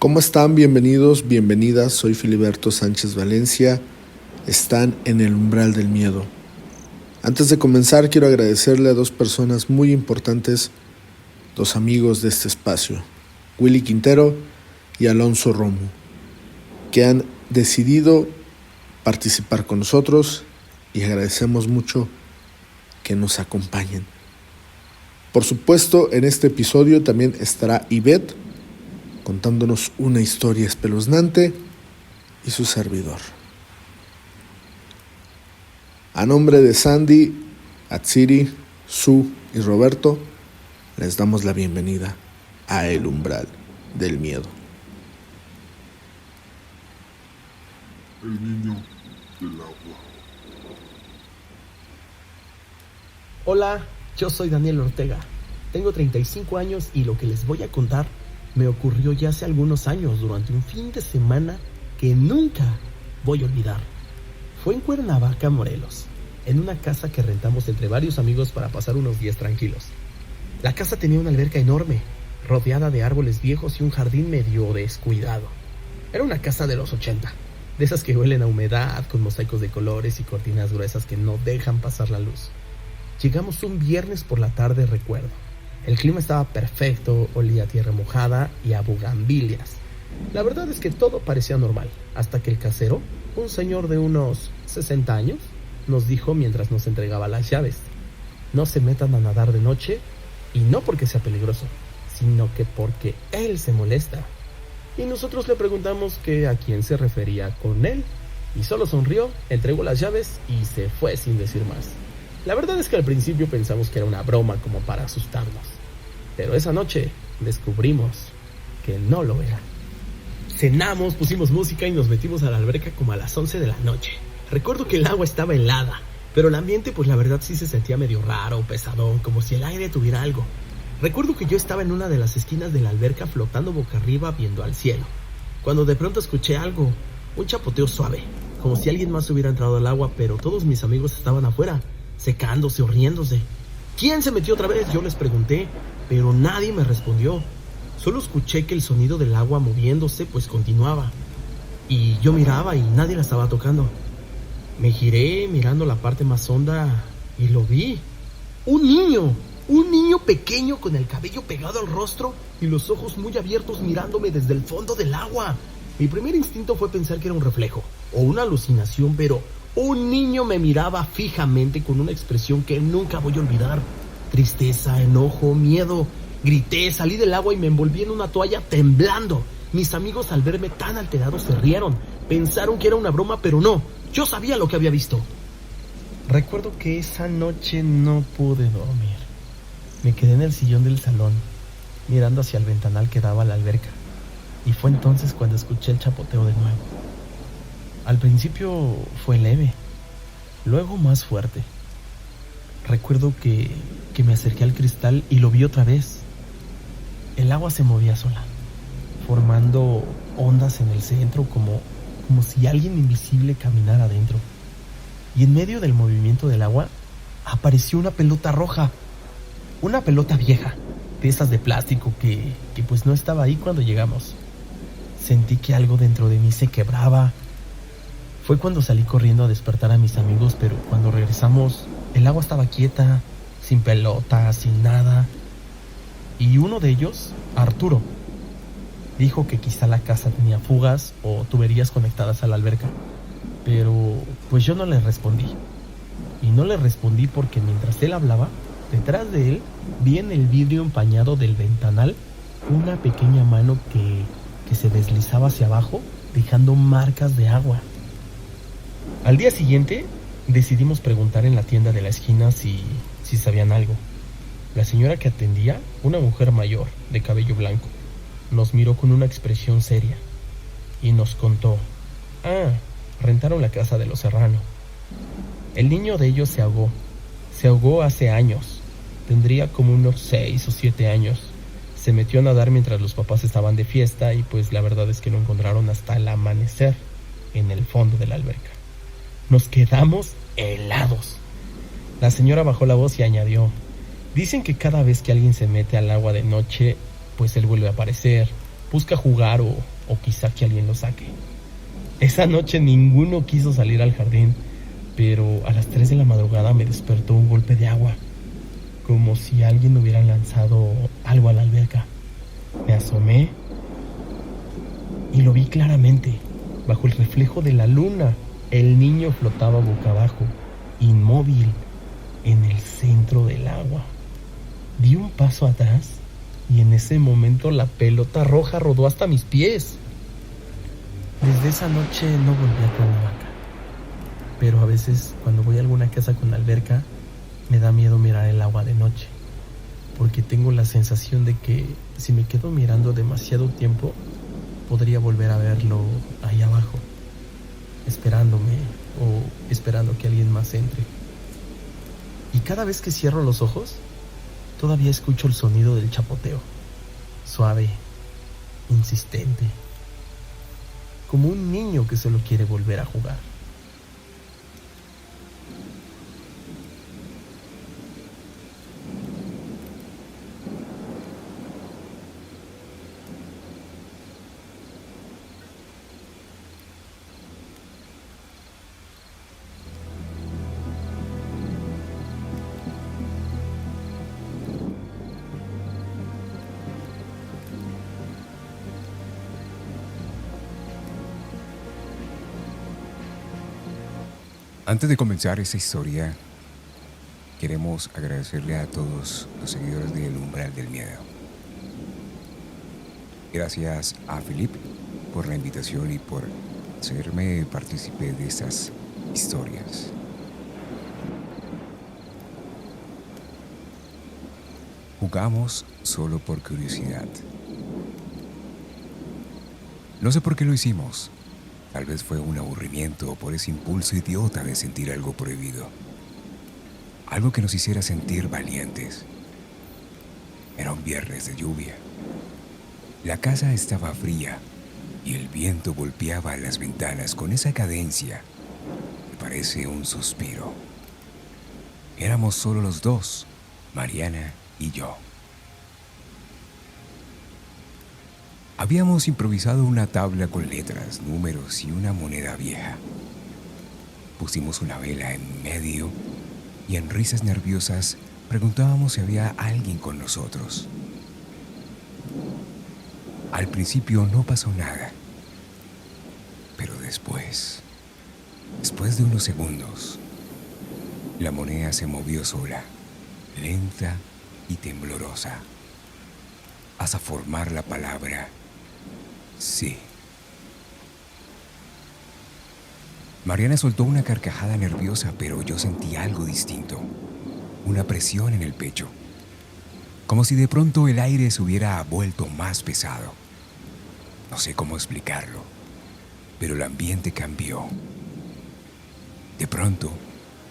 ¿Cómo están? Bienvenidos, bienvenidas. Soy Filiberto Sánchez Valencia. Están en el umbral del miedo. Antes de comenzar, quiero agradecerle a dos personas muy importantes, dos amigos de este espacio, Willy Quintero y Alonso Romo, que han decidido participar con nosotros y agradecemos mucho que nos acompañen. Por supuesto, en este episodio también estará Ivette contándonos una historia espeluznante y su servidor. A nombre de Sandy, Atsiri, Su y Roberto, les damos la bienvenida a El Umbral del Miedo. El niño del agua. Hola, yo soy Daniel Ortega. Tengo 35 años y lo que les voy a contar me ocurrió ya hace algunos años durante un fin de semana que nunca voy a olvidar. Fue en Cuernavaca, Morelos, en una casa que rentamos entre varios amigos para pasar unos días tranquilos. La casa tenía una alberca enorme, rodeada de árboles viejos y un jardín medio descuidado. Era una casa de los 80, de esas que huelen a humedad, con mosaicos de colores y cortinas gruesas que no dejan pasar la luz. Llegamos un viernes por la tarde, recuerdo. El clima estaba perfecto, olía a tierra mojada y a bugambilias. La verdad es que todo parecía normal, hasta que el casero, un señor de unos 60 años, nos dijo mientras nos entregaba las llaves: no se metan a nadar de noche, y no porque sea peligroso, sino que porque él se molesta. Y nosotros le preguntamos que a quién se refería con él, y solo sonrió, entregó las llaves y se fue sin decir más. La verdad es que al principio pensamos que era una broma como para asustarnos, pero esa noche descubrimos que no lo era. Cenamos, pusimos música y nos metimos a la alberca como a las 11 de la noche. Recuerdo que el agua estaba helada, pero el ambiente pues la verdad sí se sentía medio raro, pesadón, como si el aire tuviera algo. Recuerdo que yo estaba en una de las esquinas de la alberca flotando boca arriba viendo al cielo, cuando de pronto escuché algo, un chapoteo suave, como si alguien más hubiera entrado al agua, pero todos mis amigos estaban afuera, secándose o riéndose. ¿Quién se metió otra vez?, yo les pregunté, pero nadie me respondió. Solo escuché que el sonido del agua moviéndose pues continuaba, y yo miraba y nadie la estaba tocando. Me giré mirando la parte más honda y lo vi. Un niño pequeño con el cabello pegado al rostro y los ojos muy abiertos mirándome desde el fondo del agua. Mi primer instinto fue pensar que era un reflejo o una alucinación, pero un niño me miraba fijamente con una expresión que nunca voy a olvidar. Tristeza, enojo, miedo. Grité, salí del agua y me envolví en una toalla temblando. Mis amigos al verme tan alterado se rieron. Pensaron que era una broma, pero no. Yo sabía lo que había visto. Recuerdo que esa noche no pude dormir. Me quedé en el sillón del salón, mirando hacia el ventanal que daba a la alberca. Y fue entonces cuando escuché el chapoteo de nuevo. Al principio fue leve, luego más fuerte. Recuerdo que me acerqué al cristal y lo vi otra vez. El agua se movía sola, formando ondas en el centro como si alguien invisible caminara adentro. Y en medio del movimiento del agua apareció una pelota roja, una pelota vieja, de esas de plástico que pues no estaba ahí cuando llegamos. Sentí que algo dentro de mí se quebraba. Fue cuando salí corriendo a despertar a mis amigos, pero cuando regresamos, el agua estaba quieta, sin pelota, sin nada. Y uno de ellos, Arturo, dijo que quizá la casa tenía fugas o tuberías conectadas a la alberca. Pero pues yo no le respondí. Y no le respondí porque mientras él hablaba, detrás de él, vi en el vidrio empañado del ventanal una pequeña mano que se deslizaba hacia abajo, dejando marcas de agua. Al día siguiente, decidimos preguntar en la tienda de la esquina si sabían algo. La señora que atendía, una mujer mayor, de cabello blanco, nos miró con una expresión seria y nos contó: rentaron la casa de los Serrano. El niño de ellos se ahogó hace años, tendría como unos 6 o 7 años. Se metió a nadar mientras los papás estaban de fiesta y pues la verdad es que lo encontraron hasta el amanecer en el fondo de la alberca. Nos quedamos helados. La señora bajó la voz y añadió: dicen que cada vez que alguien se mete al agua de noche, pues él vuelve a aparecer, busca jugar o o quizá que alguien lo saque. Esa noche ninguno quiso salir al jardín, pero a las 3 de la madrugada me despertó un golpe de agua, como si alguien hubiera lanzado algo a la alberca. Me asomé y lo vi claramente. Bajo el reflejo de la luna, el niño flotaba boca abajo, inmóvil, en el centro del agua. Di un paso atrás y en ese momento la pelota roja rodó hasta mis pies. Desde esa noche no volví a Cuernavaca, pero a veces cuando voy a alguna casa con alberca me da miedo mirar el agua de noche, porque tengo la sensación de que si me quedo mirando demasiado tiempo podría volver a verlo ahí abajo, esperándome o esperando que alguien más entre. Y cada vez que cierro los ojos, todavía escucho el sonido del chapoteo, suave, insistente, como un niño que solo quiere volver a jugar. Antes de comenzar esta historia, queremos agradecerle a todos los seguidores del Umbral del Miedo. Gracias a Felipe por la invitación y por hacerme partícipe de estas historias. Jugamos solo por curiosidad. No sé por qué lo hicimos. Tal vez fue un aburrimiento o por ese impulso idiota de sentir algo prohibido. Algo que nos hiciera sentir valientes. Era un viernes de lluvia. La casa estaba fría y el viento golpeaba las ventanas con esa cadencia que parece un suspiro. Éramos solo los dos, Mariana y yo. Habíamos improvisado una tabla con letras, números y una moneda vieja. Pusimos una vela en medio y en risas nerviosas preguntábamos si había alguien con nosotros. Al principio no pasó nada, pero después de unos segundos, la moneda se movió sola, lenta y temblorosa, hasta formar la palabra sí. Mariana soltó una carcajada nerviosa, pero yo sentí algo distinto, una presión en el pecho, como si de pronto el aire se hubiera vuelto más pesado. No sé cómo explicarlo, pero el ambiente cambió. De pronto,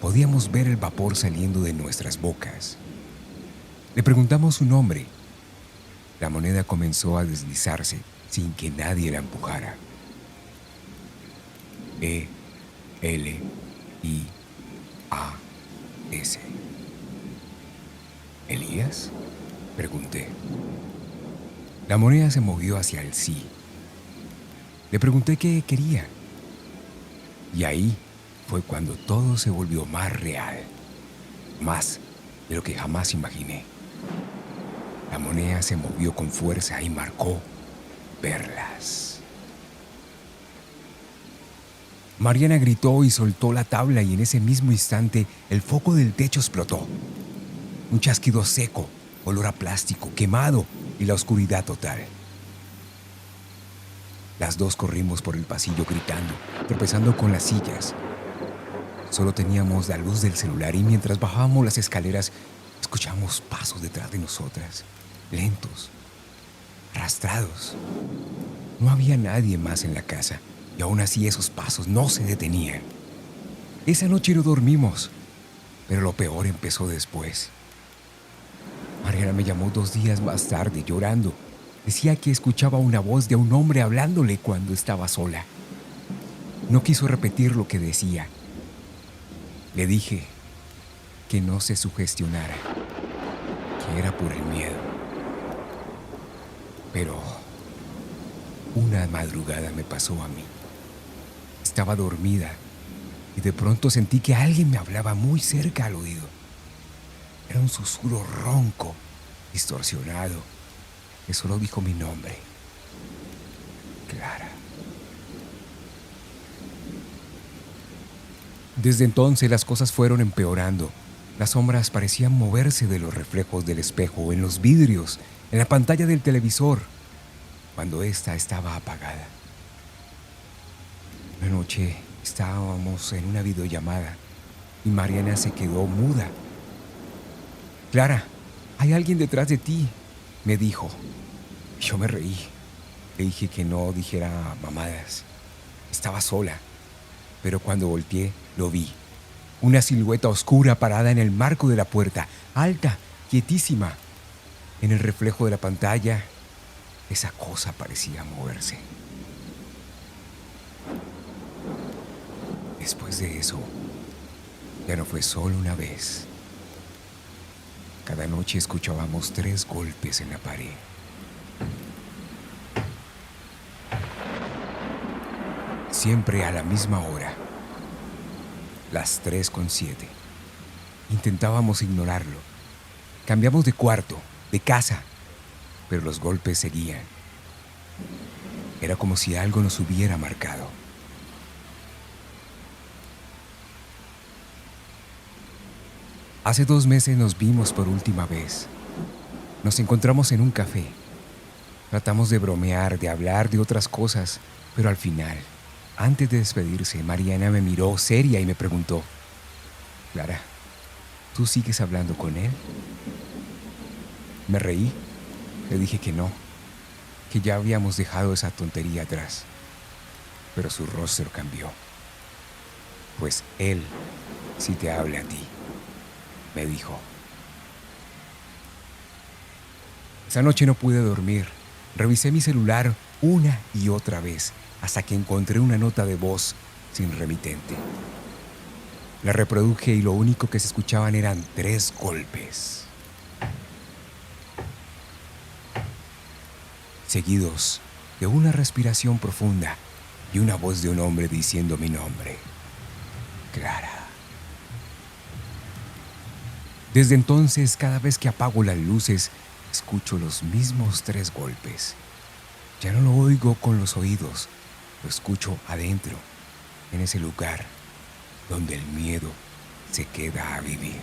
podíamos ver el vapor saliendo de nuestras bocas. Le preguntamos su nombre. La moneda comenzó a deslizarse sin que nadie la empujara. E-L-I-A-S. ¿Elías?, pregunté. La moneda se movió hacia el sí. Le pregunté qué quería. Y ahí fue cuando todo se volvió más real, más de lo que jamás imaginé. La moneda se movió con fuerza y marcó perlas. Mariana gritó y soltó la tabla y en ese mismo instante el foco del techo explotó. Un chasquido seco, olor a plástico quemado y la oscuridad total. Las dos corrimos por el pasillo gritando, tropezando con las sillas. Solo teníamos la luz del celular y mientras bajábamos las escaleras escuchamos pasos detrás de nosotras, lentos, arrastrados. No había nadie más en la casa y aún así esos pasos no se detenían. Esa noche no dormimos, pero lo peor empezó después. Mariana me llamó 2 días más tarde llorando. Decía que escuchaba una voz de un hombre hablándole cuando estaba sola. No quiso repetir lo que decía. Le dije que no se sugestionara, que era por el miedo. Pero Una madrugada me pasó a mí. Estaba dormida y de pronto sentí que alguien me hablaba muy cerca al oído. Era un susurro ronco, distorsionado, que solo dijo mi nombre. Clara. Desde entonces las cosas fueron empeorando. Las sombras parecían moverse de los reflejos del espejo, en los vidrios, en la pantalla del televisor, cuando ésta estaba apagada. Una noche estábamos en una videollamada y Mariana se quedó muda. Clara, hay alguien detrás de ti, me dijo. Yo me reí. Le dije que no dijera mamadas. Estaba sola, pero cuando volteé lo vi. Una silueta oscura parada en el marco de la puerta, alta, quietísima. En el reflejo de la pantalla, esa cosa parecía moverse. Después de eso, ya no fue solo una vez. Cada noche escuchábamos 3 golpes en la pared. Siempre a la misma hora. Las 3:07. Intentábamos ignorarlo. Cambiamos de cuarto, de casa, pero los golpes seguían. Era como si algo nos hubiera marcado. Hace 2 meses nos vimos por última vez. Nos encontramos en un café. Tratamos de bromear, de hablar de otras cosas, pero al final, antes de despedirse, Mariana me miró seria y me preguntó: Clara, ¿tú sigues hablando con él? Me reí. Le dije que no, que ya habíamos dejado esa tontería atrás. Pero su rostro cambió. Pues él sí te habla a ti, me dijo. Esa noche no pude dormir. Revisé mi celular una y otra vez hasta que encontré una nota de voz sin remitente. La reproduje y lo único que se escuchaban eran 3 golpes. Seguidos de una respiración profunda y una voz de un hombre diciendo mi nombre: Clara. Desde entonces, cada vez que apago las luces, escucho los mismos 3 golpes. Ya no lo oigo con los oídos, lo escucho adentro, en ese lugar donde el miedo se queda a vivir.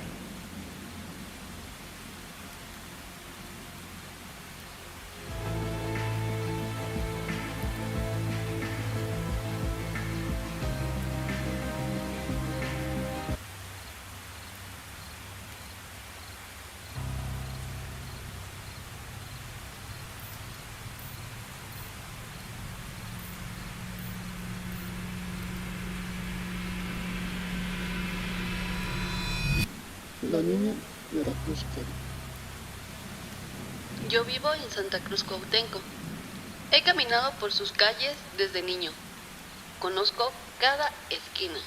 La niña de la Cruz Calle. Yo vivo en Santa Cruz Cuauhtémoc. He caminado por sus calles desde niño. Conozco cada esquina,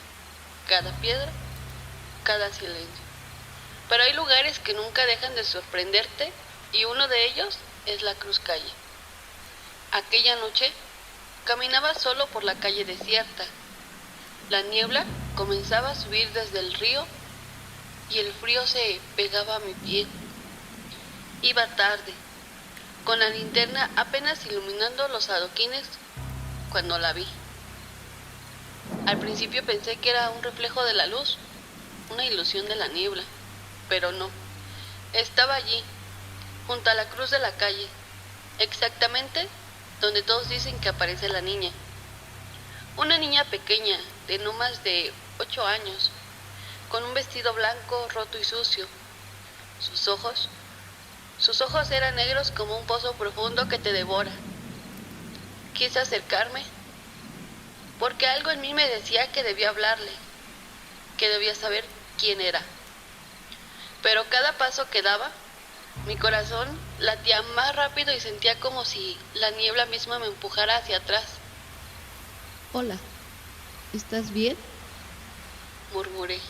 cada piedra, cada silencio. Pero hay lugares que nunca dejan de sorprenderte y uno de ellos es la Cruz Calle. Aquella noche caminaba solo por la calle desierta. La niebla comenzaba a subir desde el río y el frío se pegaba a mi piel. Iba tarde, con la linterna apenas iluminando los adoquines cuando la vi. Al principio pensé que era un reflejo de la luz, una ilusión de la niebla, pero no. Estaba allí, junto a la cruz de la calle, exactamente donde todos dicen que aparece la niña. Una niña pequeña, de no más de 8 años, con un vestido blanco roto y sucio. Sus ojos eran negros como un pozo profundo que te devora. Quise acercarme, porque algo en mí me decía que debía hablarle, que debía saber quién era. Pero cada paso que daba, mi corazón latía más rápido y sentía como si la niebla misma me empujara hacia atrás. Hola, ¿estás bien? Murmuré,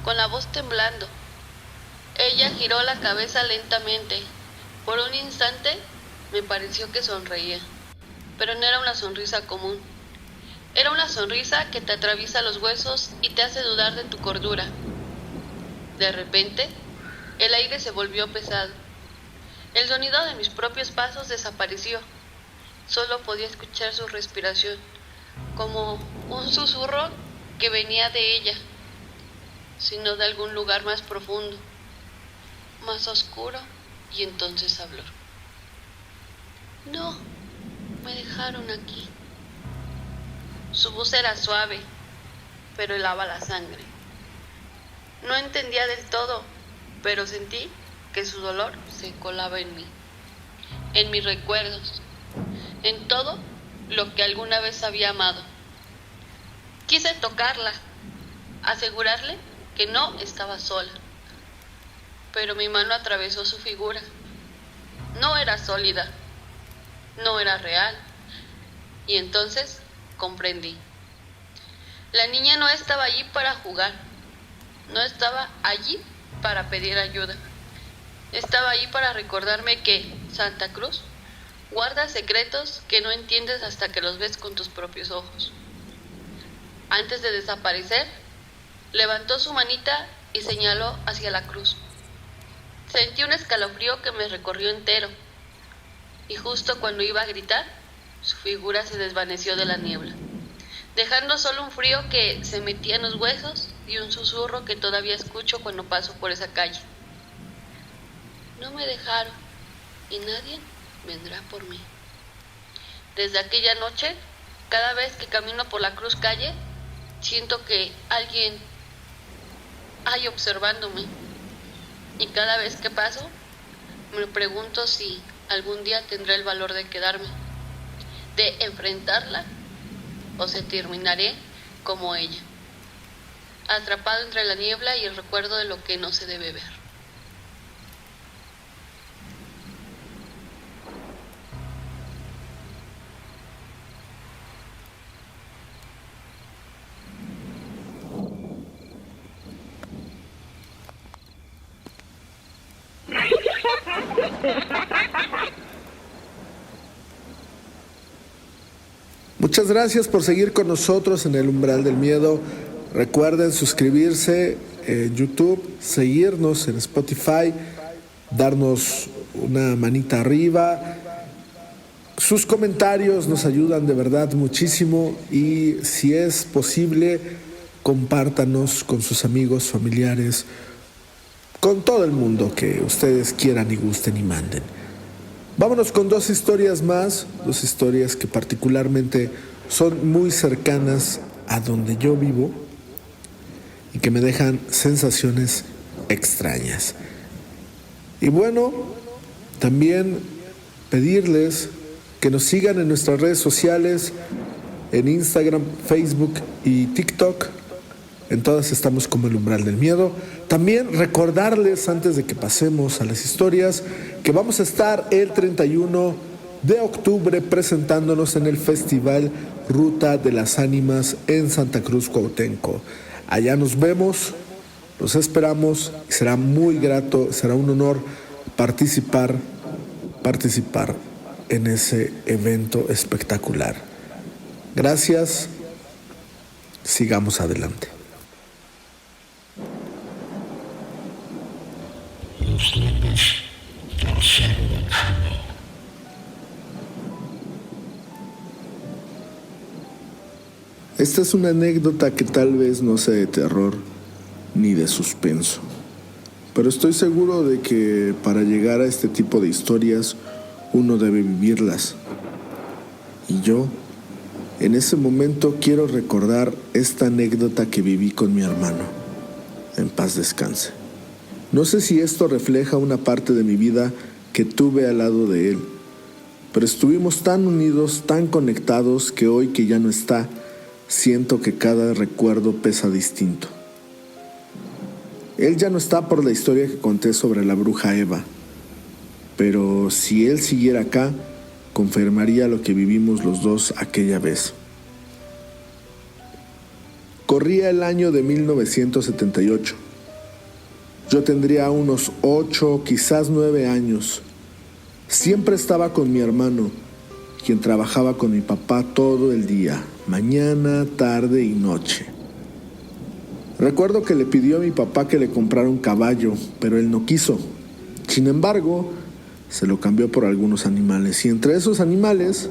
con la voz temblando. Ella giró la cabeza lentamente. Por un instante me pareció que sonreía. pero no era una sonrisa común. Era una sonrisa que te atraviesa los huesos y te hace dudar de tu cordura. De repente, el aire se volvió pesado. El sonido de mis propios pasos desapareció. Solo podía escuchar su respiración, como un susurro que venía de ella, sino de algún lugar más profundo, más oscuro, y entonces habló. No, me dejaron aquí. Su voz era suave, pero helaba la sangre. No entendía del todo, pero sentí que su dolor se colaba en mí, en mis recuerdos, en todo lo que alguna vez había amado. Quise tocarla, asegurarle que no estaba sola, pero mi mano atravesó su figura. No era sólida, no era real, y entonces comprendí. La niña no estaba allí para jugar, no estaba allí para pedir ayuda. Estaba ahí para recordarme que Santa Cruz guarda secretos que no entiendes hasta que los ves con tus propios ojos. Antes de desaparecer, levantó su manita y señaló hacia la cruz. Sentí un escalofrío que me recorrió entero, y justo cuando iba a gritar, su figura se desvaneció de la niebla, dejando solo un frío que se metía en los huesos y un susurro que todavía escucho cuando paso por esa calle. No me dejaron y nadie vendrá por mí. Desde aquella noche, cada vez que camino por la Cruz Calle, siento que alguien hay observándome. Y cada vez que paso, me pregunto si algún día tendré el valor de quedarme, de enfrentarla, o se terminaré como ella, atrapado entre la niebla y el recuerdo de lo que no se debe ver. Muchas gracias por seguir con nosotros en el Umbral del Miedo. Recuerden suscribirse en YouTube, seguirnos en Spotify, darnos una manita arriba. Sus comentarios nos ayudan de verdad muchísimo, y si es posible, compártanos con sus amigos, familiares, con todo el mundo que ustedes quieran y gusten y manden. Vámonos con dos historias más, dos historias que particularmente son muy cercanas a donde yo vivo y que me dejan sensaciones extrañas. Y bueno, también pedirles que nos sigan en nuestras redes sociales, en Instagram, Facebook y TikTok. En todas estamos como El Umbral del Miedo. También recordarles, antes de que pasemos a las historias, que vamos a estar el 31 de octubre presentándonos en el Festival Ruta de las Ánimas en Santa Cruz, Cuauhtémoc. Allá nos vemos, los esperamos y será muy grato, será un honor participar en ese evento espectacular. Gracias, sigamos adelante. Esta es una anécdota que tal vez no sea de terror ni de suspenso, pero estoy seguro de que para llegar a este tipo de historias uno debe vivirlas. Y yo, en ese momento, quiero recordar esta anécdota que viví con mi hermano. En paz descanse. No sé si esto refleja una parte de mi vida que tuve al lado de él, pero estuvimos tan unidos, tan conectados, que hoy que ya no está, siento que cada recuerdo pesa distinto. Él ya no está por la historia que conté sobre la bruja Eva, pero si él siguiera acá, confirmaría lo que vivimos los dos aquella vez. Corría el año de 1978. Yo tendría unos 8, quizás 9 años. Siempre estaba con mi hermano, quien trabajaba con mi papá todo el día, mañana, tarde y noche. Recuerdo que le pidió a mi papá que le comprara un caballo, pero él no quiso. Sin embargo, se lo cambió por algunos animales, y entre esos animales,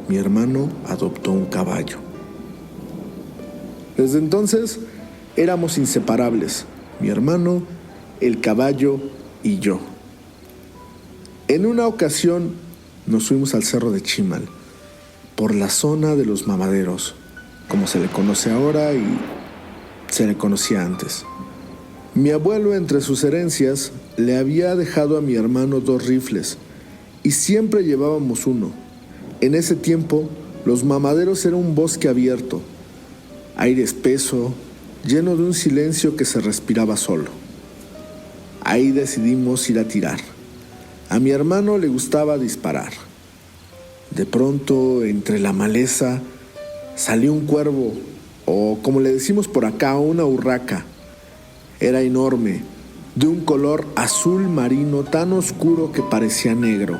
mi hermano adoptó un caballo. Desde entonces, éramos inseparables, mi hermano, el caballo y yo. En una ocasión, nos fuimos al cerro de Chimal, por la zona de los mamaderos, como se le conoce ahora y se le conocía antes. Mi abuelo, entre sus herencias, le había dejado a mi hermano 2 rifles y siempre llevábamos uno. En ese tiempo, los mamaderos era un bosque abierto, aire espeso, lleno de un silencio que se respiraba solo. Ahí decidimos ir a tirar. A mi hermano le gustaba disparar. De pronto, entre la maleza, salió un cuervo, o como le decimos por acá, una urraca. Era enorme, de un color azul marino tan oscuro que parecía negro.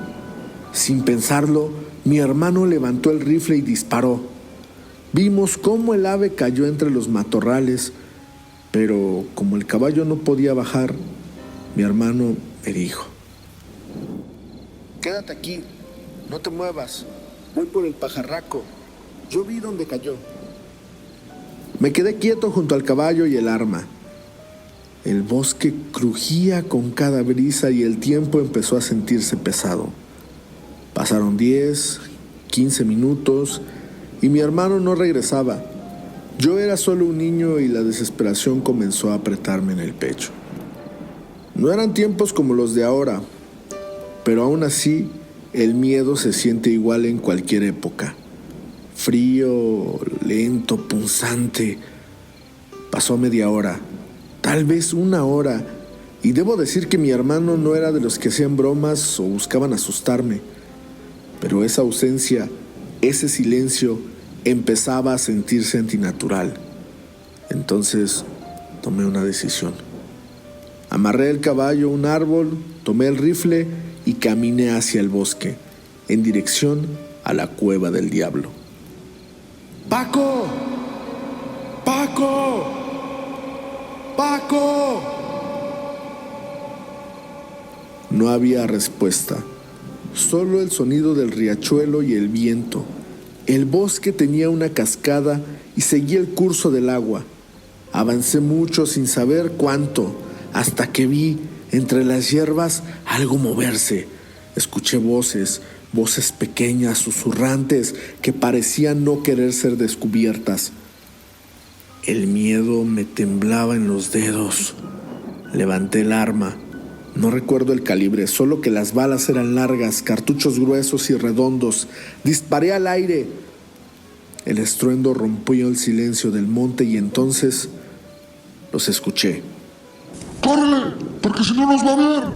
Sin pensarlo, mi hermano levantó el rifle y disparó. Vimos cómo el ave cayó entre los matorrales, pero como el caballo no podía bajar, mi hermano me dijo: «Quédate aquí, no te muevas, voy por el pajarraco, yo vi dónde cayó». Me quedé quieto junto al caballo y el arma. El bosque crujía con cada brisa y el tiempo empezó a sentirse pesado. Pasaron 10, 15 minutos y mi hermano no regresaba. Yo era solo un niño y la desesperación comenzó a apretarme en el pecho. No eran tiempos como los de ahora, pero aún así el miedo se siente igual en cualquier época. Frío, lento, punzante. Pasó media hora, tal vez 1 hora, y debo decir que mi hermano no era de los que hacían bromas o buscaban asustarme, pero esa ausencia, ese silencio, empezaba a sentirse antinatural. Entonces tomé una decisión. Amarré el caballo a un árbol, tomé el rifle y caminé hacia el bosque, en dirección a la cueva del diablo. ¡Paco! ¡Paco! ¡Paco! No había respuesta, solo el sonido del riachuelo y el viento. El bosque tenía una cascada y seguía el curso del agua. Avancé mucho sin saber cuánto, hasta que vi entre las hierbas algo moverse. Escuché voces pequeñas, susurrantes, que parecían no querer ser descubiertas. El miedo me temblaba en los dedos. Levanté el arma. No recuerdo el calibre, solo que las balas eran largas, cartuchos gruesos y redondos. Disparé al aire. El estruendo rompió el silencio del monte y entonces los escuché. ¡Córrele! Porque si no nos va a ver.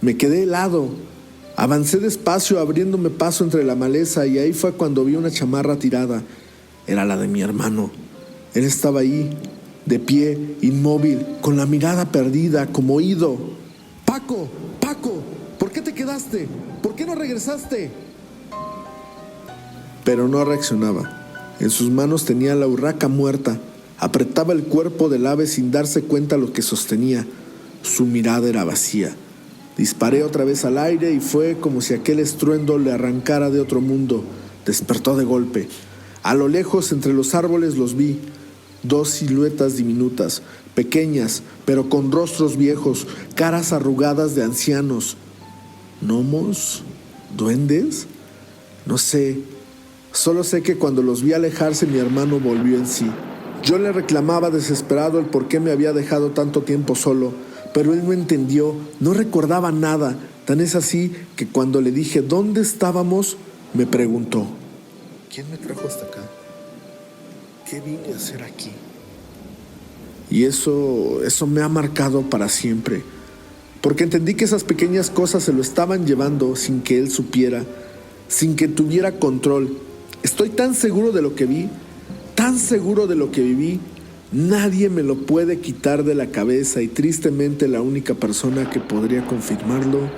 Me quedé helado. Avancé despacio, abriéndome paso entre la maleza, y ahí fue cuando vi una chamarra tirada. Era la de mi hermano. Él estaba ahí, de pie, inmóvil, con la mirada perdida, como ido. ¡Paco! ¡Paco! ¿Por qué te quedaste? ¿Por qué no regresaste? Pero no reaccionaba. En sus manos tenía la urraca muerta. Apretaba el cuerpo del ave sin darse cuenta lo que sostenía. Su mirada era vacía. Disparé otra vez al aire y fue como si aquel estruendo le arrancara de otro mundo. Despertó de golpe. A lo lejos, entre los árboles, los vi. 2 siluetas diminutas, pequeñas, pero con rostros viejos, caras arrugadas de ancianos. ¿Gnomos? ¿Duendes? No sé. Solo sé que cuando los vi alejarse, mi hermano volvió en sí. Yo le reclamaba desesperado el por qué me había dejado tanto tiempo solo, pero él no entendió, no recordaba nada. Tan es así que cuando le dije dónde estábamos, me preguntó: ¿quién me trajo hasta acá? ¿Qué vine a hacer aquí? Y eso me ha marcado para siempre, porque entendí que esas pequeñas cosas se lo estaban llevando sin que él supiera, sin que tuviera control. Estoy tan seguro de lo que vi, tan seguro de lo que viví. Nadie me lo puede quitar de la cabeza, y tristemente la única persona que podría confirmarlo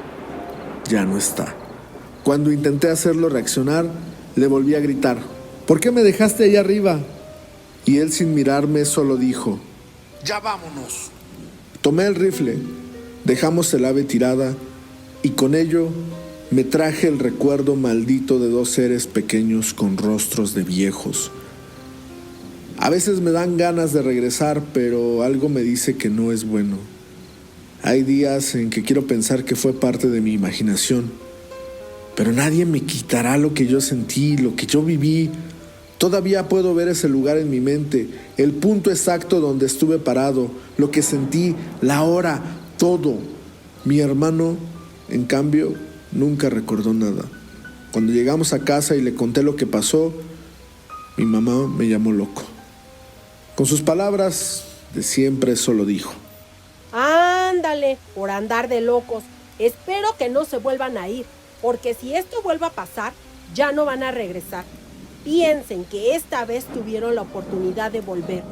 ya no está. Cuando intenté hacerlo reaccionar, le volví a gritar: ¿por qué me dejaste ahí arriba? Y él, sin mirarme, solo dijo: Ya vámonos. tomé el rifle, dejamos el ave tirada y con ello me traje el recuerdo maldito de dos seres pequeños con rostros de viejos. A veces me dan ganas de regresar, pero algo me dice que no es bueno. Hay días en que quiero pensar que fue parte de mi imaginación, pero nadie me quitará lo que yo sentí, lo que yo viví. Todavía puedo ver ese lugar en mi mente, el punto exacto donde estuve parado, lo que sentí, la hora, todo. Mi hermano, en cambio, nunca recordó nada. Cuando llegamos a casa y le conté lo que pasó, mi mamá me llamó loco. Con sus palabras de siempre solo dijo: Ándale, por andar de locos. Espero que no se vuelvan a ir, porque si esto vuelve a pasar, ya no van a regresar. Piensen que esta vez tuvieron la oportunidad de volver.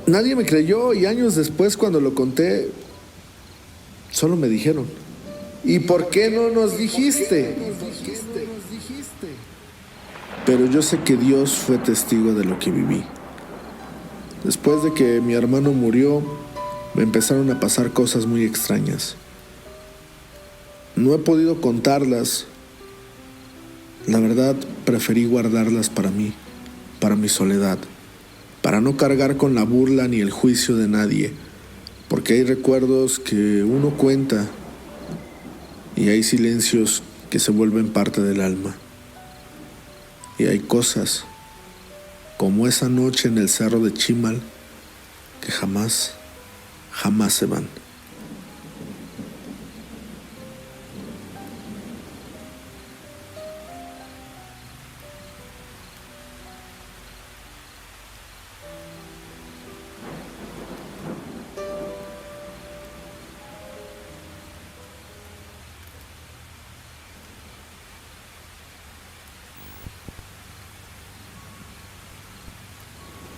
Nadie me creyó y años después, cuando lo conté, solo me dijeron: ¿y por qué no nos dijiste? Pero yo sé que Dios fue testigo de lo que viví. Después de que mi hermano murió, me empezaron a pasar cosas muy extrañas. No he podido contarlas. La verdad, preferí guardarlas para mí, para mi soledad, para no cargar con la burla ni el juicio de nadie, porque hay recuerdos que uno cuenta y hay silencios que se vuelven parte del alma. Y hay cosas, como esa noche en el cerro de Chimal, que jamás se van.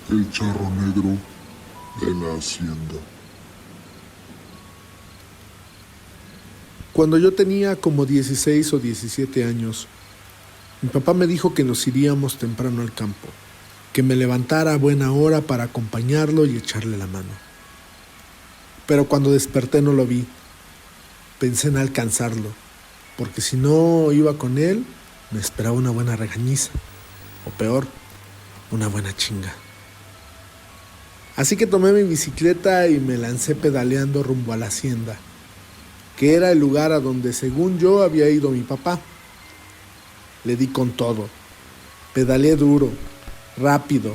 El charro negro de la hacienda. Cuando yo tenía como 16 o 17 años, mi papá me dijo que nos iríamos temprano al campo, que me levantara a buena hora para acompañarlo y echarle la mano. Pero cuando desperté no lo vi. Pensé en alcanzarlo, porque si no iba con él, me esperaba una buena regañiza, o peor, una buena chinga. Así que tomé mi bicicleta y me lancé pedaleando rumbo a la hacienda, que era el lugar a donde, según yo, había ido mi papá. Le di con todo. Pedaleé duro, rápido.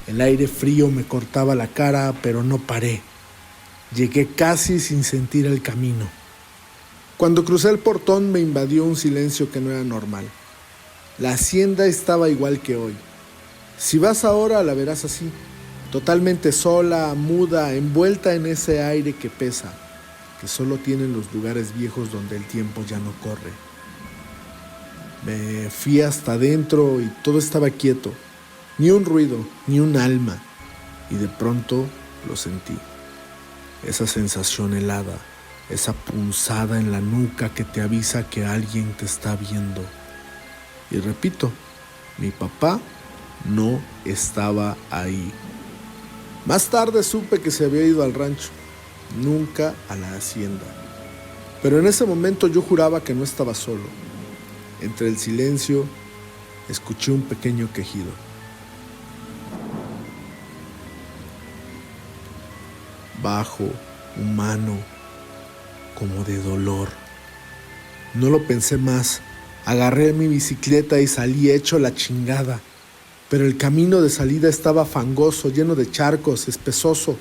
El aire frío me cortaba la cara, pero no paré. Llegué casi sin sentir el camino. Cuando crucé el portón me invadió un silencio que no era normal. La hacienda estaba igual que hoy. Si vas ahora la verás así, totalmente sola, muda, envuelta en ese aire que pesa, que solo tienen los lugares viejos donde el tiempo ya no corre. Me fui hasta adentro y todo estaba quieto, ni un ruido, ni un alma, y de pronto lo sentí. Esa sensación helada, esa punzada en la nuca que te avisa que alguien te está viendo. Y repito, mi papá no estaba ahí. Más tarde supe que se había ido al rancho, nunca a la hacienda. Pero en ese momento yo juraba que no estaba solo. Entre el silencio, escuché un pequeño quejido. Bajo, humano, como de dolor. No lo pensé más. Agarré mi bicicleta y salí hecho la chingada. Pero el camino de salida estaba fangoso, lleno de charcos, espesoso,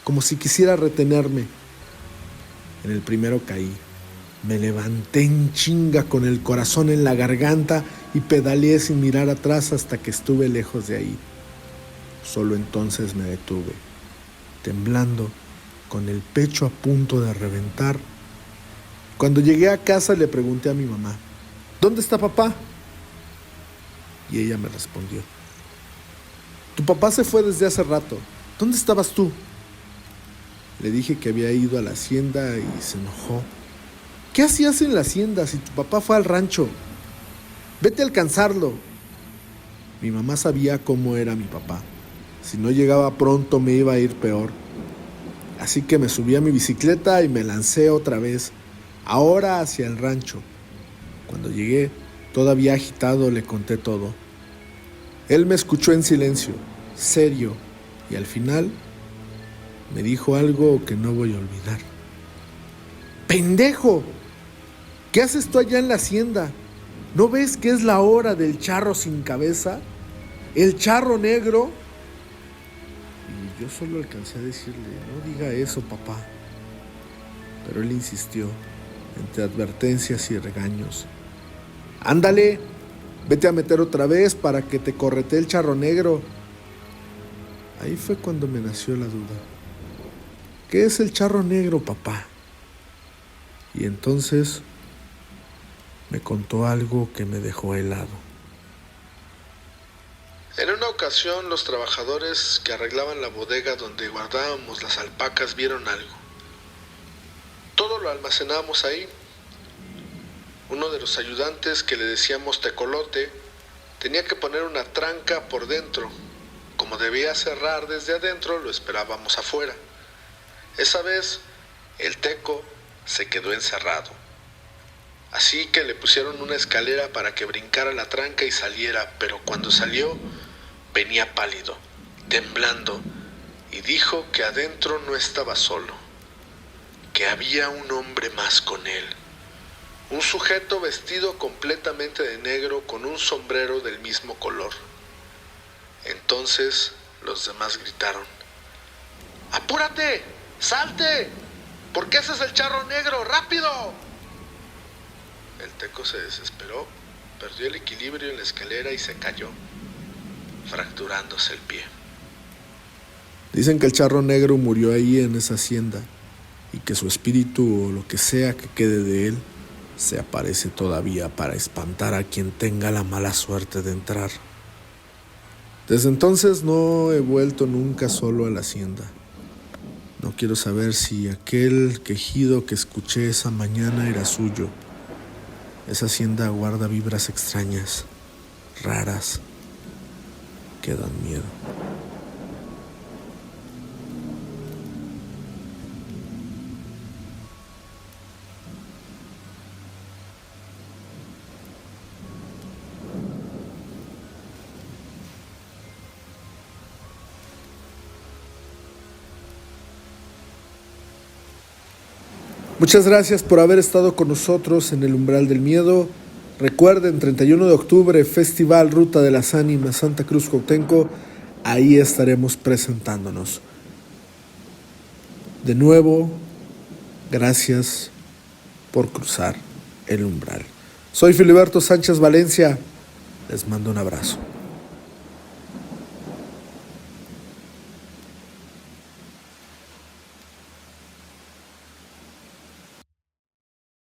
como si quisiera retenerme. En el primero caí. Me levanté en chinga con el corazón en la garganta y pedaleé sin mirar atrás hasta que estuve lejos de ahí. Solo entonces me detuve, temblando, con el pecho a punto de reventar. Cuando llegué a casa le pregunté a mi mamá: ¿dónde está papá? Y ella me respondió: tu papá se fue desde hace rato. ¿Dónde estabas tú? Le dije que había ido a la hacienda y se enojó. ¿qué hacías en la hacienda si tu papá fue al rancho? Vete a alcanzarlo. Mi mamá sabía cómo era mi papá. Si no llegaba pronto me iba a ir peor. Así que me subí a mi bicicleta y me lancé otra vez, ahora hacia el rancho. Cuando llegué, todavía agitado, le conté todo. Él me escuchó en silencio, serio, y al final me dijo algo que no voy a olvidar. ¡Pendejo! ¿Qué haces tú allá en la hacienda? ¿No ves que es la hora del charro sin cabeza? ¿El charro negro? Y yo solo alcancé a decirle, no diga eso, papá. Pero él insistió, entre advertencias y regaños. Ándale, vete a meter otra vez para que te corretee el charro negro. Ahí fue cuando me nació la duda. ¿Qué es el charro negro, papá? Y entonces me contó algo que me dejó helado. En una ocasión, los trabajadores que arreglaban la bodega donde guardábamos las alpacas vieron algo. Todo lo almacenábamos ahí. Uno de los ayudantes, que le decíamos tecolote, tenía que poner una tranca por dentro. Como debía cerrar desde adentro, lo esperábamos afuera. Esa vez, el teco se quedó encerrado. Así que le pusieron una escalera para que brincara la tranca y saliera, pero cuando salió, venía pálido, temblando, y dijo que adentro no estaba solo, que había un hombre más con él. Un sujeto vestido completamente de negro con un sombrero del mismo color. Entonces los demás gritaron: ¡apúrate! ¡Salte! ¿Por qué ese es el charro negro? ¡Rápido! El teco se desesperó, perdió el equilibrio en la escalera y se cayó, fracturándose el pie. Dicen que el charro negro murió ahí en esa hacienda y que su espíritu o lo que sea que quede de él se aparece todavía para espantar a quien tenga la mala suerte de entrar. Desde entonces no he vuelto nunca solo a la hacienda. No quiero saber si aquel quejido que escuché esa mañana era suyo. Esa hacienda guarda vibras extrañas, raras, que dan miedo. Muchas gracias por haber estado con nosotros en el Umbral del Miedo. Recuerden, 31 de octubre, Festival Ruta de las Ánimas, Santa Cruz Cuauhtémoc. Ahí estaremos presentándonos. De nuevo, gracias por cruzar el umbral. Soy Filiberto Sánchez Valencia. Les mando un abrazo.